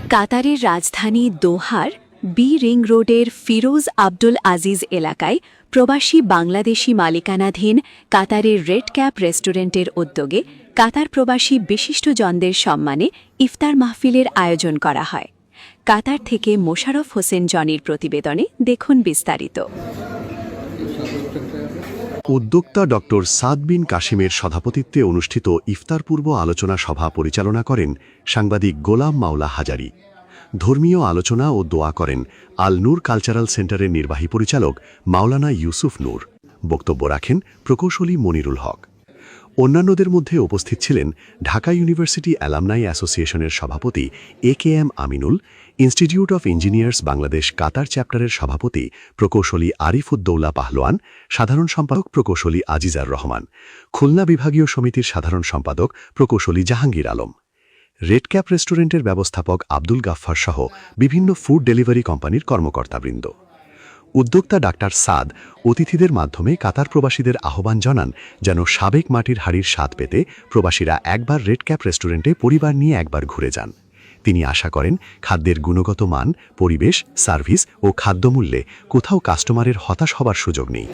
কাতারের রাজধানী দোহার B ring রোডের ফিরোজ আব্দুল আজিজ এলাকায় প্রবাসী বাংলাদেশি মালিকানাধীন কাতারের রেড ক্যাপ রেস্টুরেন্টের উদ্যোগে কাতার প্রবাসী বিশিষ্টজনদের সম্মানে ইফতার মাহফিলের আয়োজন করা হয়। কাতার থেকে মোশাররফ হোসেন জনির প্রতিবেদনে দেখুন বিস্তারিত। উদ্যোক্তা ড. সাদ বিন কাশিমের সভাপতিত্বে অনুষ্ঠিত ইফতার পূর্ব আলোচনা সভা পরিচালনা করেন সাংবাদিক গোলাম মাওলা হাজারি। ধর্মীয় আলোচনা ও দোয়া করেন আল নূর কালচারাল সেন্টারের নির্বাহী পরিচালক মাওলানা ইউসুফ নূর। বক্তব্য রাখেন প্রকৌশলী মনিরুল হক। অন্যান্যদের মধ্যে উপস্থিত ছিলেন ঢাকা ইউনিভার্সিটি অ্যালামনাই অ্যাসোসিয়েশনের সভাপতি A K M. Aminul, institute of engineers Bangladesh Qatar চ্যাপ্টারের সভাপতি প্রকৌশলী আরিফুদ্দৌলা পাহলোয়ান, সাধারণ সম্পাদক প্রকৌশলী আজিজার রহমান, খুলনা বিভাগীয় সমিতির সাধারণ সম্পাদক প্রকৌশলী জাহাঙ্গীর আলম, রেড ক্যাপ রেস্টুরেন্টের ব্যবস্থাপক আব্দুল গাফফার সহ বিভিন্ন ফুড ডেলিভারি কোম্পানির কর্মকর্তাবৃন্দ। উদ্যোক্তা ডাক্তার সাদ অতিথিদের মাধ্যমে কাতার প্রবাসীদের আহ্বান জানান যেন সাবেক মাটির হাড়ির স্বাদ পেতে প্রবাসীরা একবার রেড ক্যাপ রেস্টুরেন্টে পরিবার নিয়ে একবার ঘুরে যান। তিনি আশা করেন খাদ্যের গুণগত মান, পরিবেশ, সার্ভিস ও খাদ্যমূল্যে কোথাও কাস্টমারের হতাশ হবার সুযোগ নেই।